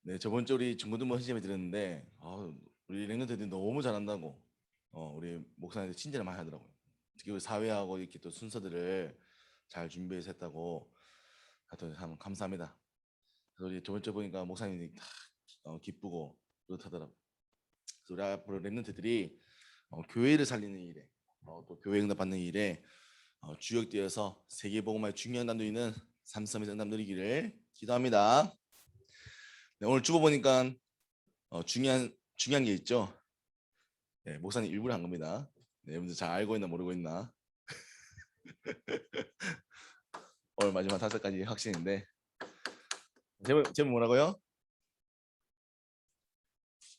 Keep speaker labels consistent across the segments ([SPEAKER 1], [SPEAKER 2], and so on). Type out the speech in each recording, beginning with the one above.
[SPEAKER 1] 네, 저번 주 우리 중고등부 헌신예배 들었는데 우리 랭너들이 너무 잘한다고 우리 목사님들 친절을 많이 하더라고요. 특히 우리 사회하고 이렇게 또 순서들을 잘 준비해서 했다고 하여튼 참 감사합니다. 그래서 우리 저번 주 보니까 목사님이 다 기쁘고 뿌듯하더라고요. 그래서 우리 앞으로 랭너들이 교회를 살리는 일에 또 교회 응답 받는 일에 주역되어서 세계복음화의 중요한 단도이는 삼섬에서 응답 누리기를 기도합니다. 네, 오늘 주보 보니까 중요한 게 있죠. 네, 목사님 일부러 한 겁니다. 네, 여러분들 잘 알고 있나 모르고 있나? 오늘 마지막 5가지 확신인데 제목 뭐라고요?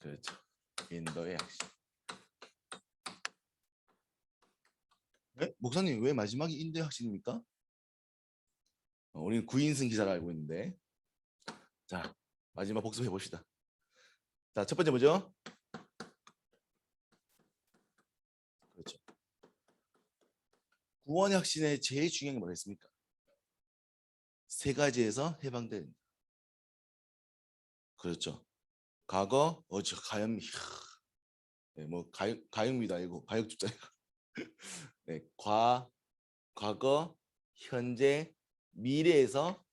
[SPEAKER 1] 그렇죠. 인도의 확신. 네? 목사님 왜 마지막이 인도의 확신입니까? 우리는 구인승 기사를 알고 있는데 자 마지막 복습해 봅시다. 자, 첫 번째 뭐죠? 그렇죠. 구원의 확신의 제일 중요한 게 뭐겠습니까? 3가지에서 해방된. 그렇죠. 과거, 가염, 네, 뭐 가육미도 아니고 가육주자. 네, 과거, 현재, 미래에서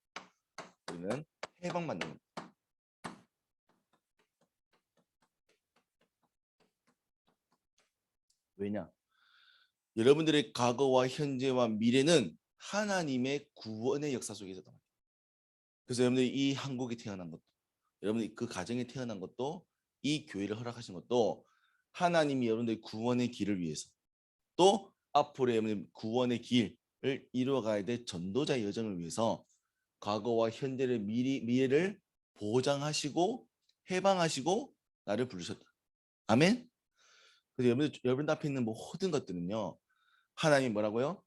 [SPEAKER 1] 우리는 해방받는 겁니다. 왜냐? 여러분들의 과거와 현재와 미래는 하나님의 구원의 역사 속에서 나옵니다. 그래서 여러분들이 이 한국에 태어난 것도, 여러분들이 그 가정에 태어난 것도, 이 교회를 허락하신 것도 하나님이 여러분들의 구원의 길을 위해서, 또 앞으로 여러분들 구원의 길을 이루어가야 될 전도자의 여정을 위해서 과거와 현재를 미래를 보장하시고 해방하시고 나를 부르셨다. 아멘. 그래서 여러분들 앞에 있는 모든 것들은요, 하나님 뭐라고요?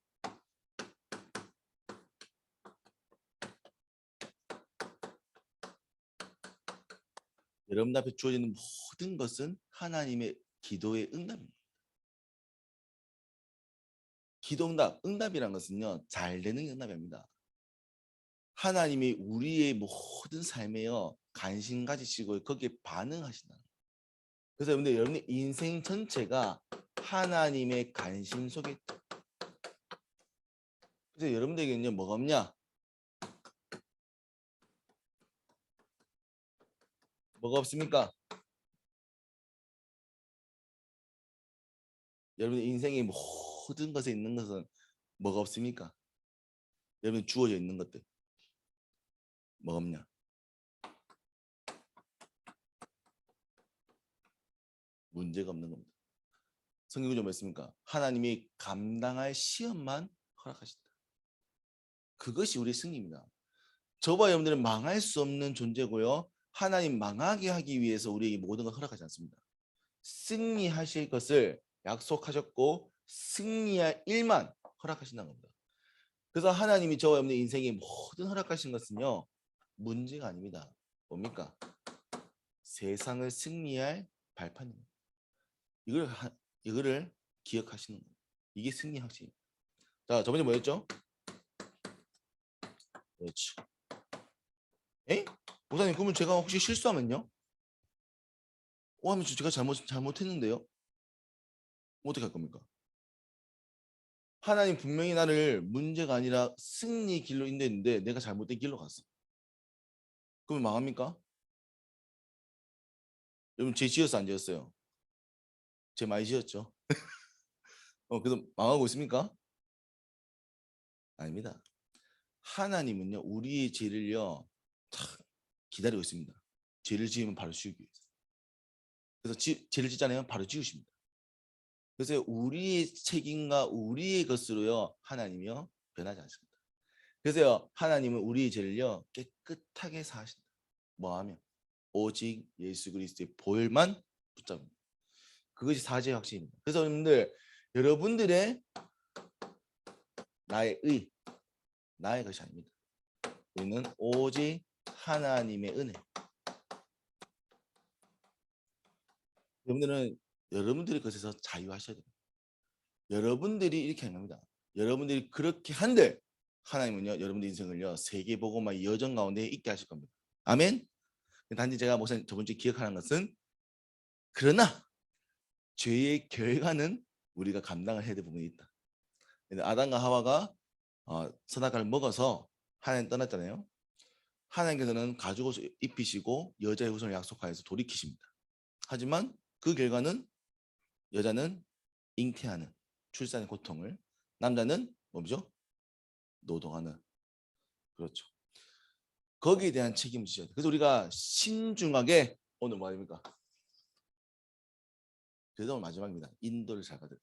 [SPEAKER 1] 여러분 앞에 주어지는 모든 것은 하나님의 기도의 응답입니다. 기도 응답이란 것은요, 잘 되는 응답입니다. 하나님이 우리의 모든 삶에요 관심 가지시고 거기에 반응하신다. 그래서 여러분의 인생 전체가 하나님의 관심 속에 있다. 그래서 여러분들에게는요 뭐가 없냐? 뭐가 없습니까? 여러분의 인생의 모든 것에 있는 것은 뭐가 없습니까? 여러분 주어져 있는 것들 뭐가 없냐? 문제가 없는 겁니다. 성경이 좀 했습니까? 하나님이 감당할 시험만 허락하신다. 그것이 우리의 승리입니다. 저와 여러분들은 망할 수 없는 존재고요. 하나님 망하게 하기 위해서 우리에게 모든 걸 허락하지 않습니다. 승리하실 것을 약속하셨고 승리할 일만 허락하신다는 겁니다. 그래서 하나님이 저와 여러분의 인생에 모든 허락하신 것은요. 문제가 아닙니다. 뭡니까? 세상을 승리할 발판입니다. 이거를 기억하시는 거예요. 이게 승리 확신입니다. 자, 저번에 뭐였죠? 그렇죠. 에? 목사님, 그러면 제가 혹시 실수하면요? 하면 제가 잘못했는데요? 어떻게 할 겁니까? 하나님 분명히 나를 문제가 아니라 승리 길로 인도했는데 내가 잘못된 길로 갔어. 그러면 망합니까? 여러분 죄 지었어 안 지었어요? 죄 많이 지었죠. 그래서 망하고 있습니까? 아닙니다. 하나님은요 우리의 죄를요 기다리고 있습니다. 죄를 지으면 바로 지우기 위해서. 그래서 죄를 짓잖아요. 바로 지우십니다. 그래서 우리의 책임과 우리의 것으로요 하나님이요 변하지 않습니다. 그래서 하나님은 우리의 죄를요 깨끗하게 사하신다. 뭐하면? 오직 예수 그리스도의 보혈만 붙잡습니다. 그것이 사죄의 확신입니다. 그래서 여러분들의 나의 나의 것이 아닙니다. 우리는 오직 하나님의 은혜. 여러분들의 것에서 자유하셔야 됩니다. 여러분들이 이렇게 하는 겁니다. 여러분들이 그렇게 한들 하나님은요 여러분들 인생을요 세계복음화의 여정 가운데 있게 하실 겁니다. 아멘. 단지 제가 목사님 저번 주에 기억하는 것은 그러나 죄의 결과는 우리가 감당을 해야 될 부분이 있다. 아담과 하와가 선악과를 먹어서 하나님 떠났잖아요. 하나님께서는 가죽옷을 입히시고 여자의 후손을 약속하여서 돌이키십니다. 하지만 그 결과는 여자는 잉태하는 출산의 고통을, 남자는 뭐죠? 노동하는. 그렇죠. 거기에 대한 책임을 지셔야 돼요. 그래서 우리가 신중하게 오늘 뭐 아닙니까? 그래서 오늘 마지막입니다. 인도를 잘 받아요.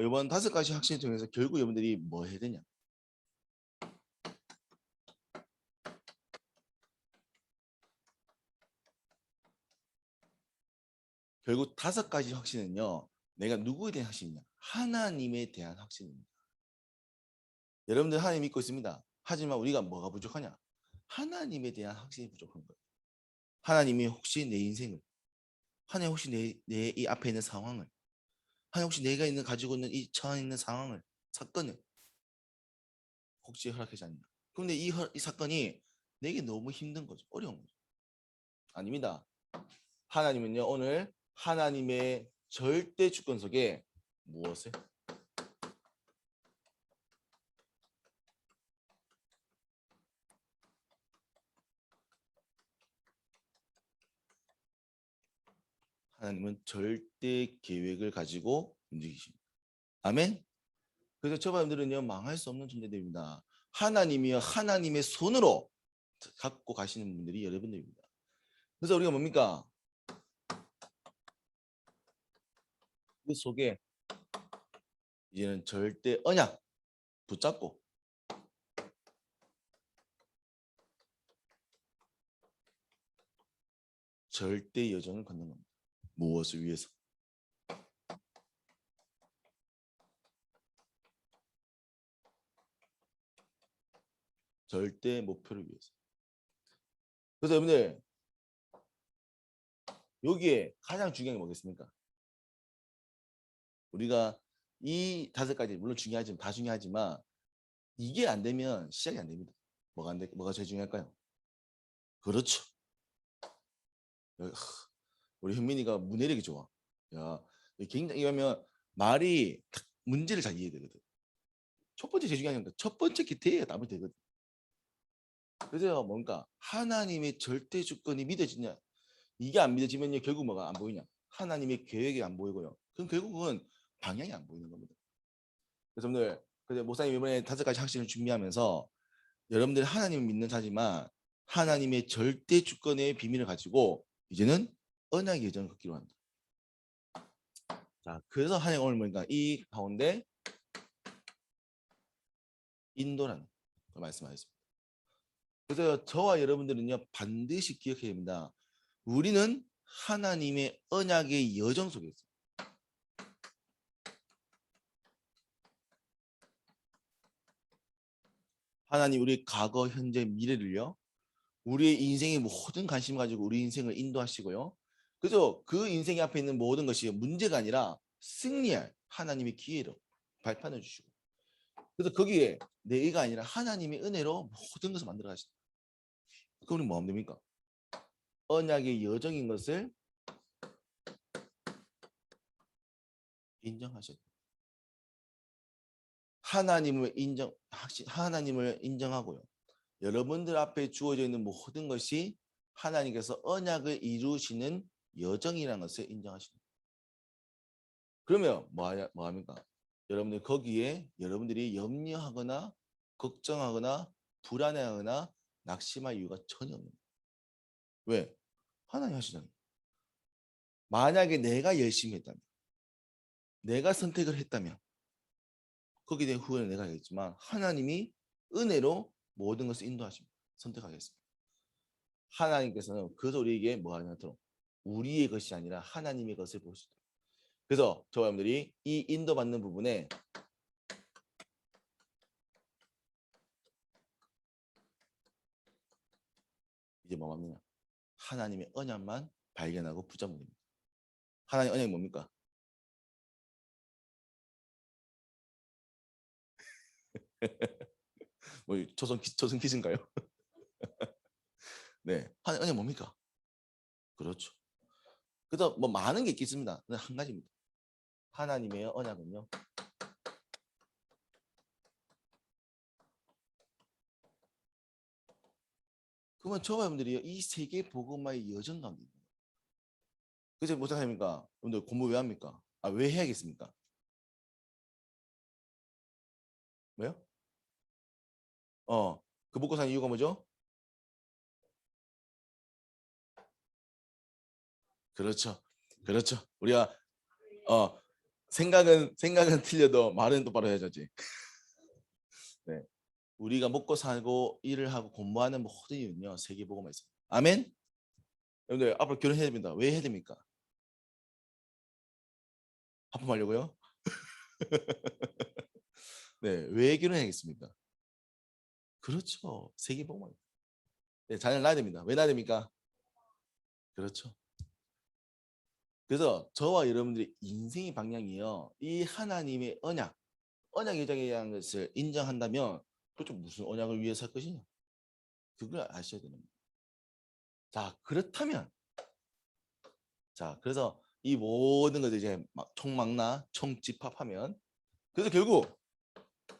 [SPEAKER 1] 이번 5가지 확신을 통해서 결국 여러분들이 뭐 해야 되냐? 결국 5가지 확신은요. 내가 누구에 대한 확신이냐? 하나님에 대한 확신입니다. 여러분들 하나님 믿고 있습니다. 하지만 우리가 뭐가 부족하냐? 하나님에 대한 확신이 부족한 거예요. 하나님이 혹시 내 인생을, 하나님 혹시 내 이 앞에 있는 상황을, 하나님 혹시 내가 가지고 있는 이 처해 있는 상황을, 사건을 혹시 허락하지 않나? 그런데 이 사건이 내게 너무 힘든 거죠. 어려운 거죠. 아닙니다. 하나님은요 오늘 하나님의 절대 주권 속에 무엇을? 하나님은 절대 계획을 가지고 움직이십니다. 아멘. 그래서 저분들은요 망할 수 없는 존재들입니다. 하나님이요 하나님의 손으로 갖고 가시는 분들이 여러분들입니다. 그래서 우리가 뭡니까? 그 속에 이제는 절대 언약 붙잡고 절대 여정을 걷는 겁니다. 무엇을 위해서? 절대 목표를 위해서. 그래서 여러분들 여기에 가장 중요한 게 뭐겠습니까? 우리가 이 5가지 물론 중요하지만 다 중요하지만 이게 안 되면 시작이 안 됩니다. 뭐가 제일 중요할까요? 그렇죠. 우리 현민이가 문해력이 좋아. 야, 굉장히 이러면 말이 문제를 잘 이해해야 되거든. 첫 번째 제일 중요한 건 첫 번째 기태해야 답이 되거든. 그래서 뭔가 하나님의 절대 주권이 믿어지냐? 이게 안 믿어지면요 결국 뭐가 안 보이냐? 하나님의 계획이 안 보이고요. 그럼 결국은 방향이 안 보이는 겁니다. 그래서 오늘 그래서 목사님 이번에 5가지 확신을 준비하면서 여러분들 하나님을 믿는 자지만 하나님의 절대 주권의 비밀을 가지고 이제는 언약의 여정을 걷기로 합니다. 자, 그래서 하나님 오늘 뭐니까 이 가운데 인도라는 걸 말씀하셨습니다. 그래서 저와 여러분들은요 반드시 기억해야 됩니다. 우리는 하나님의 언약의 여정 속에 있어요. 하나님 우리 과거, 현재, 미래를요. 우리의 인생의 모든 관심을 가지고 우리 인생을 인도하시고요. 그래서 그 인생의 앞에 있는 모든 것이 문제가 아니라 승리할 하나님의 기회로 발판을 주시고 그래서 거기에 내가 아니라 하나님의 은혜로 모든 것을 만들어 가신다. 그럼 우리 뭐 하면 됩니까? 언약의 여정인 것을 인정하셔야 돼요. 하나님을 인정하고요. 여러분들 앞에 주어져 있는 모든 것이 하나님께서 언약을 이루시는 여정이라는 것을 인정하십니다. 그러면 뭐 합니까? 여러분들 거기에 여러분들이 염려하거나 걱정하거나 불안해하거나 낙심할 이유가 전혀 없는 거예요. 왜? 하나님 하시잖아요. 만약에 내가 열심히 했다면 내가 선택을 했다면 거기에 대한 후회는 내가 하겠지만 하나님이 은혜로 모든 것을 인도하십니다. 선택하겠습니다. 하나님께서는 그래서 우리에게 뭐 하냐면 우리의 것이 아니라 하나님의 것을 보시죠. 그래서 저와 여러분들이 이 인도받는 부분에 이제 뭐 합니까? 하나님의 언약만 발견하고 붙잡는 겁니다. 하나님의 언약이 뭡니까? 뭐 조선 퀴즈인가요? 네, 하나님 언약 뭡니까? 그렇죠. 그래서 뭐 많은 게 있겠습니다. 근데 한 가지입니다. 하나님의 언약은요. 그러면 저와 여러분들이 이 세계 복음화의 여정 가운데 있는 거예요. 그래서 뭐 생각합니까? 여러분들 공부 왜 합니까? 아, 왜 해야겠습니까? 왜요? 그 먹고 사는 이유가 뭐죠? 그렇죠. 그렇죠. 우리가 어 생각은 틀려도 말은 똑바로 해야지. 네. 우리가 먹고 살고 일을 하고 공부하는 모든 이유는요. 세계 복음화에 있습니다. 아멘. 여러분들 앞으로 결혼해야 됩니다. 왜 해야 됩니까? 하품하려고요? 네. 왜 결혼해야겠습니까? 그렇죠. 세계 복음화. 네, 자녀를 낳아야 됩니다. 왜 낳아야 됩니까? 그렇죠. 그래서 저와 여러분들의 인생의 방향이요. 이 하나님의 언약 예정에 대한 것을 인정한다면 도대체 무슨 언약을 위해서 할 것이냐? 그걸 아셔야 되는 거예요. 자, 그렇다면 그래서 이 모든 것을 이제 막 총망라, 총집합하면 그래서 결국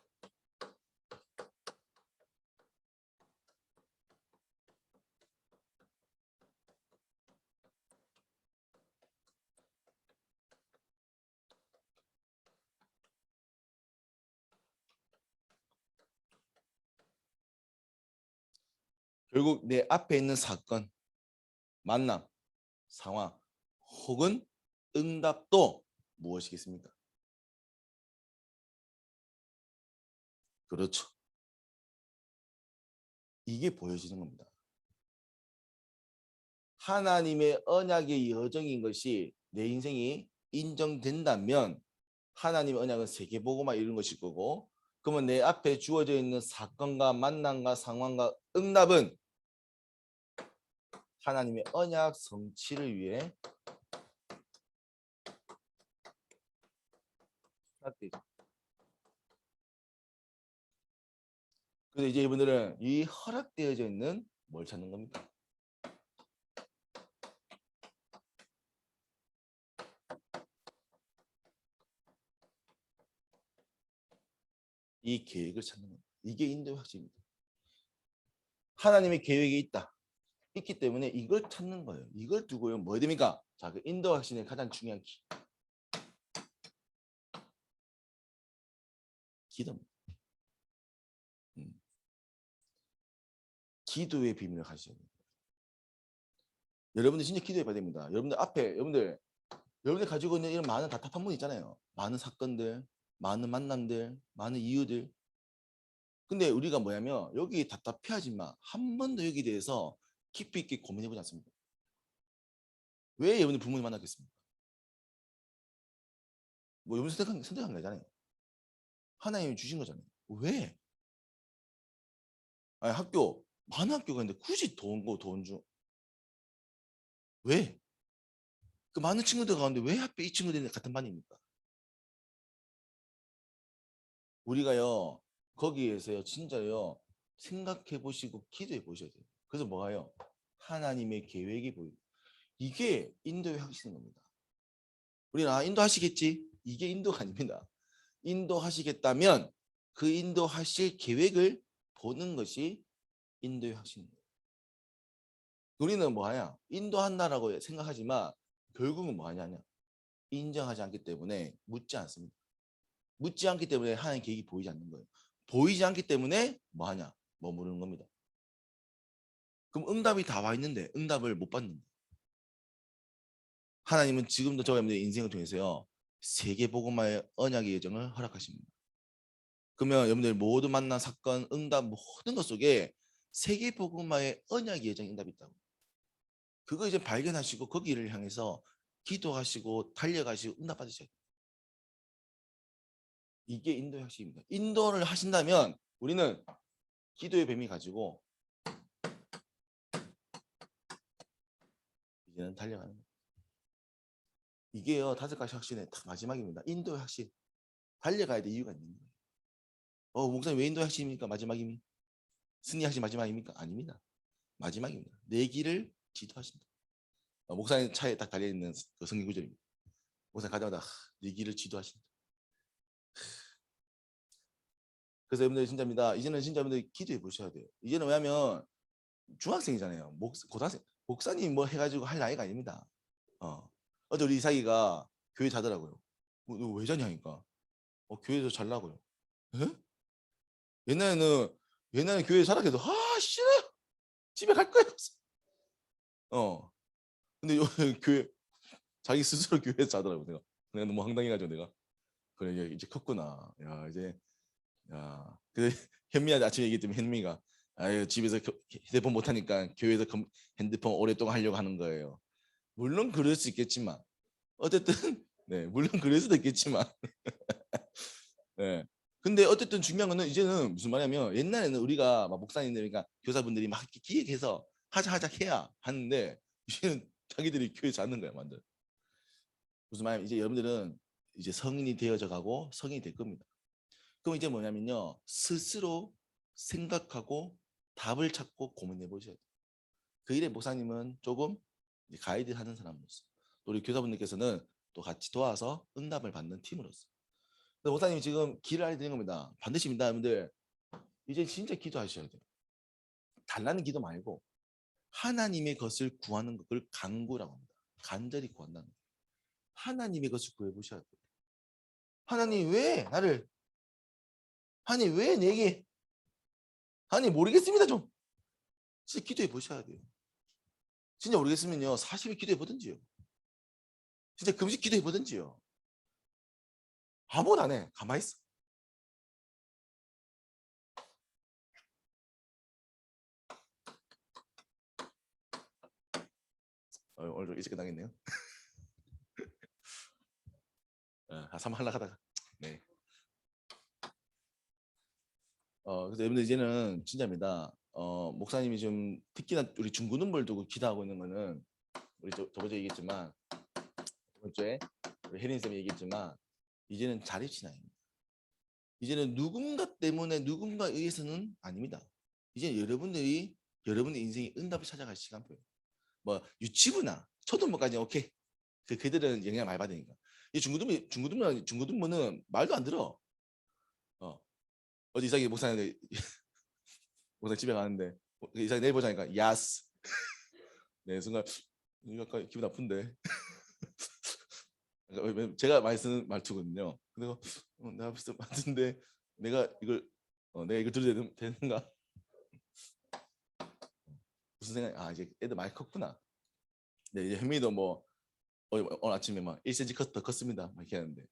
[SPEAKER 1] 내 앞에 있는 사건, 만남, 상황 혹은 응답도 무엇이겠습니까? 그렇죠. 이게 보여지는 겁니다. 하나님의 언약의 여정인 것이 내 인생이 인정된다면 하나님의 언약은 세계보고만 이룬 것일 거고 그러면 내 앞에 주어져 있는 사건과 만남과 상황과 응답은 하나님의 언약 성취를 위해 허락되죠. 그래서 이제 이분들은 이 허락되어져 있는 뭘 찾는 겁니까? 이 계획을 찾는 겁니다. 이게 인도의 확신입니다. 하나님의 계획이 있기 때문에 이걸 찾는 거예요. 이걸 두고요. 뭐 해야 됩니까? 자, 그 인도 확신의 가장 중요한 기도입니다. 음. 기도의 비밀을 가지셔야 됩니다. 여러분들 진짜 기도해 봐야 됩니다. 여러분들 앞에 여러분들 가지고 있는 이런 많은 답답한 분 있잖아요. 많은 사건들, 많은 만남들, 많은 이유들. 근데 우리가 뭐냐면 여기 답답해하지만 한 번도 여기 대해서 깊이 있게 고민해 보지 않습니다. 왜 여러분들 부모님 만났겠습니까? 뭐 여러분 선택한 거잖아요. 하나님이 주신 거잖아요. 왜? 아니, 많은 학교가 있는데 굳이 돈 줘. 왜? 그 많은 친구들 가운데 왜 하필 이 친구들이 같은 반입니까? 우리가요, 거기에서요, 진짜요, 생각해 보시고 기도해 보셔야 돼요. 그래서 뭐가요? 하나님의 계획이 보이고. 이게 인도의 확신인 겁니다. 우리는 인도하시겠지? 이게 인도가 아닙니다. 인도하시겠다면 그 인도하실 계획을 보는 것이 인도의 확신입니다. 우리는 뭐하냐? 인도한다라고 생각하지만 결국은 뭐하냐냐? 인정하지 않기 때문에 묻지 않습니다. 묻지 않기 때문에 하나님 계획이 보이지 않는 거예요. 보이지 않기 때문에 뭐하냐? 머무르는 겁니다. 그럼 응답이 다 와 있는데 응답을 못 받는 거예요. 하나님은 지금도 저와 여러분의 인생을 통해서요. 세계 복음화의 언약의 예정을 허락하십니다. 그러면 여러분들 모두 만난 사건, 응답 모든 것 속에 세계 복음화의 언약의 예정 응답이 있다고. 그거 이제 발견하시고 거기를 향해서 기도하시고 달려가시고 응답 받으셔야 돼요. 이게 인도의 핵심입니다. 인도를 하신다면 우리는 기도의 뱀이 가지고 이제는 달려가는 거예요. 이게요 5가지 확신의 딱 마지막입니다. 인도의 확신. 달려가야 될 이유가 있는 거예요. 목사님 왜 인도하십니까? 마지막입니까? 승리하신 마지막입니까? 아닙니다. 마지막입니다. 내 길을 지도하신다. 목사님 차에 딱 달려있는 그 성경 구절입니다. 목사님 가자마자 네 길을 지도하신다. 그래서 여러분들 진짜입니다. 이제는 진짜 여러분들 기도해 보셔야 돼요. 이제는 왜냐면 중학생이잖아요. 고등학생. 목사님 뭐 해가지고 할 나이가 아닙니다. 어제 우리 이삭이가 교회 자더라고요. 너왜 자냐니까. 교회에서 잘라고요. 에? 옛날에는 교회 자라게도 싫어. 집에 갈 거야. 근데 요 교회 자기 스스로 교회에서 자더라고. 내가 너무 황당해가지고 내가 그래 이제 컸구나. 야 이제 야 근데 현미한테 아침에 얘기했더니 현미가 아유 집에서 휴대폰 못하니까 교회에서 핸드폰 오랫동안 하려고 하는 거예요. 물론 그럴 수 있겠지만 어쨌든 네 물론 그럴 수도 있겠지만 네. 근데 어쨌든 중요한 거는 이제는 무슨 말이냐면 옛날에는 우리가 막 목사님들이니까 교사분들이 막 기획해서 하자 해야 하는데 이제는 자기들이 교회 잡는 거야 완전. 무슨 말이냐면 이제 여러분들은 이제 성인이 되어져 가고 성인이 될 겁니다. 그럼 이제 뭐냐면요 스스로 생각하고 답을 찾고 고민해 보셔야 돼요. 그 일에 목사님은 조금 가이드 하는 사람으로서 또 우리 교사분들께서는 또 같이 도와서 응답을 받는 팀으로서 목사님이 지금 길을 알려드리는 겁니다. 반드시입니다 여러분들. 이제 진짜 기도하셔야 돼요. 달라는 기도 말고 하나님의 것을 구하는 것을 간구라고 합니다. 간절히 구한다는 거예요. 하나님의 것을 구해보셔야 돼요. 하나님 왜 나를 하나님 왜 내게 하나님 모르겠습니다 좀 진짜 기도해 보셔야 돼요. 진짜 모르겠으면요 40일 기도해 보든지요. 진짜 금식 기도해 보든지요. 아무것도 안 해. 가만히 있어. 오늘 좀 일찍 끝나겠네요. 한번 하려고 하다가 네. 그래서 여러분들 이제는 진짜입니다. 목사님이 좀 특히나 우리 중고등부를 두고 기도하고 있는 거는 우리 저번에 얘기했지만 저번 주에 우리 혜린 쌤이 얘기했지만 이제는 자립신앙입니다. 이제는 누군가 때문에 누군가에 의해서는 아닙니다. 이제 여러분들이 여러분의 인생의 응답을 찾아갈 시간표예요. 뭐 유치부나 초등부까지 오케이. 그들은 영향 많이 받으니까. 이 중고등부는 말도 안 들어. 어제 이상하게 목사님 집에 가는데 이상하게 내일 보자니까 야스. 네 순간 약간 기분 나쁜데. 제가 많이 쓰는 말투거든요. 그리고 내가 비슷 맞는데 내가 이걸 들어도 되는가? 무슨 생각? 이제 애들 많이 컸구나. 네 이제 현민이도 뭐 오늘 아침에 막 1cm 더 컸습니다. 막 이렇게 하는데.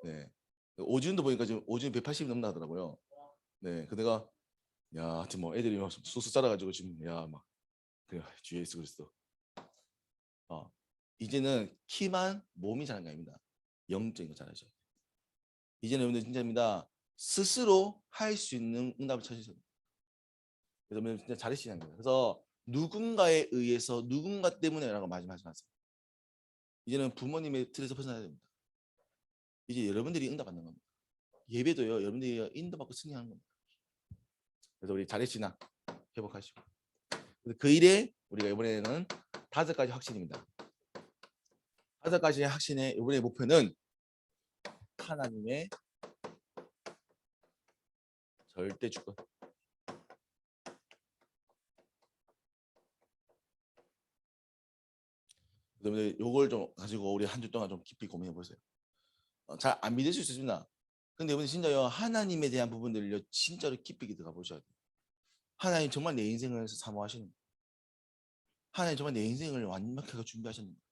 [SPEAKER 1] 네. 오준도 보니까 지금 오준이 180이 넘나 하더라고요. 네. 그 내가 야, 지금 뭐 애들이 막 쑥쑥 자라가지고 지금 막 그래 주위에 있어 그랬어. 이제는 키만 몸이 자란 게 아닙니다. 영적인 거 잘하죠. 이제는 여러분들 진짜입니다. 스스로 할 수 있는 응답을 찾으셔야 돼요. 그래서 여러분 진짜 잘하시는 거예요. 그래서 누군가에 의해서 누군가 때문에라고 말씀하지 마세요. 이제는 부모님의 틀에서 벗어나야 됩니다. 이제 여러분들이 응답받는 겁니다. 예배도요. 여러분들이 인도받고 승리하는 겁니다. 그래서 우리 잘했시나 회복하시고. 그 일에 우리가 이번에는 5가지 확신입니다. 5가지의 확신의 이번의 목표는 하나님의 절대 주권. 그러면 이걸 좀 가지고 우리 한 주 동안 좀 깊이 고민해 보세요. 잘 안 믿으실 수 있습니다. 근데 여러분 진짜요 하나님에 대한 부분들을요 진짜로 깊이 들어가 보셔야 돼요. 하나님 정말 내 인생을 사모하시는 거예요. 하나님 정말 내 인생을 완벽하게 준비하셨는 거예요.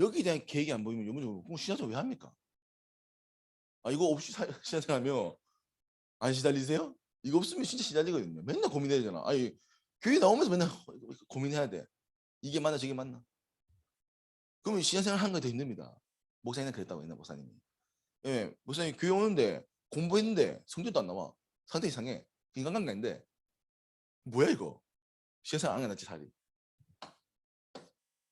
[SPEAKER 1] 여기에 대한 계획이 안 보이면 여러분 그럼 신앙생활 왜 합니까? 이거 없이 신앙생활하면 안 시달리세요? 이거 없으면 진짜 시달리거든요. 맨날 고민해야 되잖아. 교회 나오면서 맨날 고민해야 돼. 이게 맞나 저게 맞나? 그러면 신앙생활 하는 게 더 힘듭니다. 목사님은 그랬다고 했나 목사님이. 예, 목사님 교회 오는데 공부했는데 성적도 안 나와. 상태 이상해. 인간관계 아닌데 뭐야 이거? 신앙생활 안 해놨지 살이.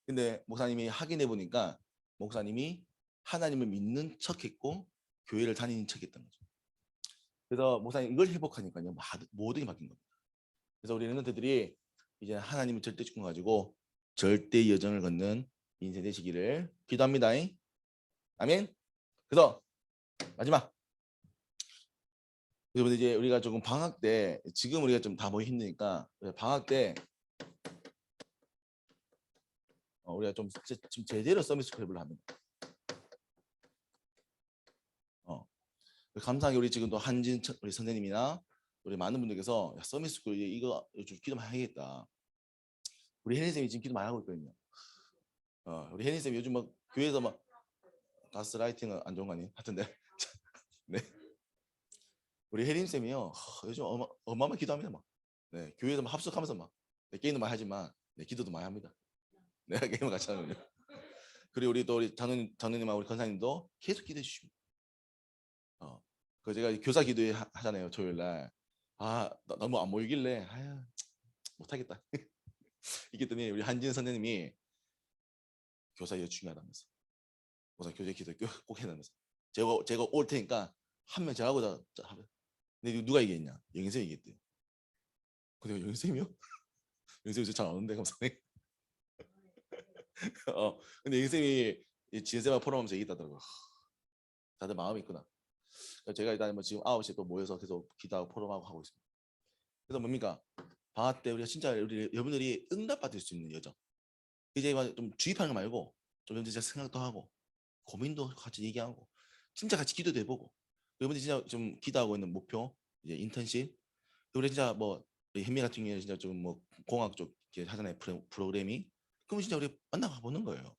[SPEAKER 1] 근데 목사님이 확인해 보니까 목사님이 하나님을 믿는 척했고 교회를 다니는 척했던 거죠. 그래서 목사님 이걸 회복하니까요 모든 게 바뀐 겁니다. 그래서 우리 랩런트들이 이제 하나님의 절대 주권 가지고 절대 여정을 걷는 인생 되시기를 기도합니다. 아멘. 그래서 마지막. 그래서 이제 우리가 조금 방학 때 지금 우리가 좀 다 모이 힘드니까 방학 때 우리가 좀 제대로 서밋 스크랩을 합니다. 감사하게 우리 지금 또 한진 우리 선생님이나 우리 많은 분들께서 야, 서밋 스쿨 이거 좀 기도 많이 해야겠다. 우리 혜린 쌤이 지금 기도 많이 하고 있거든요. 우리 혜린 쌤 요즘 막 교회에서 막 가스라이팅은 안 좋은 거 아니에요? 하여튼데 네. 우리 혜린 쌤이요 요즘 어마어마 기도합니다 막. 네, 교회에서 막 합숙하면서 막 게임도 많이 하지만 기도도 많이 합니다. 내가 게임을 같이 하는군요. 그리고 우리 또 우리 장로님하고 우리 권사님도 계속 기도해 주십니다. 그 제가 교사 기도 하잖아요 토요일 날. 너무 안 모이길래 못하겠다. 이기 때문에 우리 한진 선생님이 교사 일 중요하다면서. 교사 교제 기도 꼭 해야다면서. 제가 올 테니까 한 명 제가 하고자 하면. 근데 누가 얘기했냐? 영희쌤이 얘기했대요. 근데 영희쌤이요? 영희쌤이 잘 안 오는데 감사해. 근데 영희쌤이 지혜쌤하고 포럼하면서 얘기했다더라고. 다들 마음이 있구나. 제가 일단 뭐 지금 9시에 또 모여서 계속 기도하고 포럼하고 하고 있습니다. 그래서 뭡니까? 방학 때 우리가 진짜 우리 여러분들이 응답받을 수 있는 여정. 이제 좀 주입하는 거 말고 좀 진짜 생각도 하고 고민도 같이 얘기하고 진짜 같이 기도도 해보고 여러분들 진짜 좀 기도하고 있는 목표 이제 인턴십 우리 진짜 뭐 현미 같은 경우에 진짜 좀 뭐 공학 쪽 하잖아요 프로그램이 그러면 진짜 우리 만나가 보는 거예요.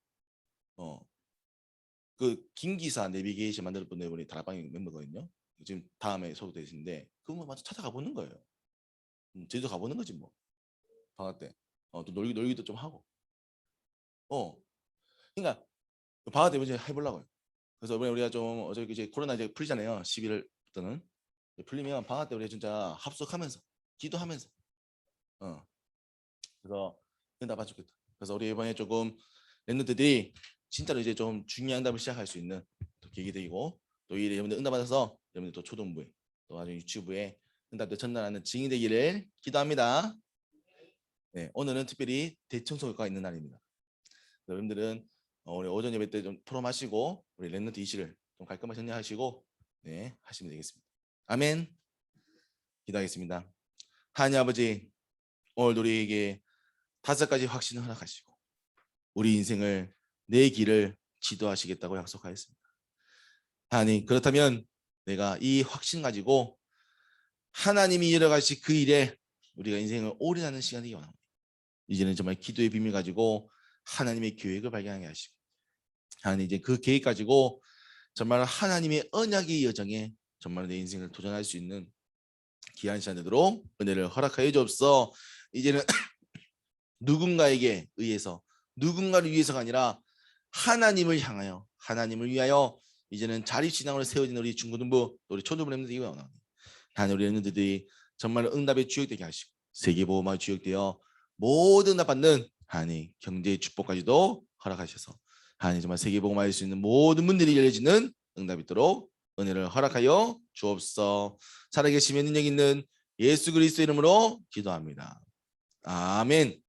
[SPEAKER 1] 그 김기사 내비게이션 만들 분들 우리 다락방의 멤버거든요. 지금 다음에 소개되시는데 그분 먼저 찾아가 보는 거예요. 제주도 가보는 거지 뭐 방학 때. 또 놀기도 좀 하고. 그러니까 방학 때 이제 해보려고요. 그래서 우리가 좀 어차피 이제 코로나 이제 풀리잖아요. 11월부터는 풀리면 방학 때 우리 진짜 합숙하면서 기도하면서 그래서 나 봐주겠다. 그래서 우리 이번에 조금 랩런트들이 진짜로 이제 좀 중요한 응답을 시작할 수 있는 또 계기 되고 또 이 여러분들 응답 받아서 여러분들 또 초등부에 또 아주 유치부에 응답들 전달하는 증인 되기를 기도합니다. 네, 오늘은 특별히 대청소 효과가 있는 날입니다. 여러분들은 오늘 오전 예배 때 좀 포럼하시고 우리 랩런트 이슈를 좀 깔끔하게 정리하시고 네 하시면 되겠습니다. 아멘. 기도하겠습니다. 하나님 아버지 오늘 우리에게 5가지 확신을 허락하시고 우리 인생을 내 길을 지도하시겠다고 약속하였습니다. 하나님 그렇다면 내가 이 확신 가지고 하나님이 이뤄가실 그 일에 우리가 인생을 올인하는 시간이 원합니다. 이제는 정말 기도의 비밀 가지고 하나님의 계획을 발견하게 하시고 하나님 이제 그 계획 가지고 정말 하나님의 언약의 여정에 정말 내 인생을 도전할 수 있는 귀한 시간 되도록 은혜를 허락하여 주옵소서. 이제는 누군가에게 의해서 누군가를 위해서가 아니라 하나님을 향하여 하나님을 위하여 이제는 자립신앙으로 세워진 우리 중고등부 우리 초등부 렘들이 원합니다. 하나님 우리 렘들이 정말 응답의 주역되게 하시고 세계보험화 주역되어 모든 응답 받는 하나님 경제의 축복까지도 허락하셔서 하나님 정말 세계보험화할 수 있는 모든 문들이 열려지는 응답이 있도록 은혜를 허락하여 주옵소서. 살아계시며 능력 있는 예수 그리스도 이름으로 기도합니다. 아멘.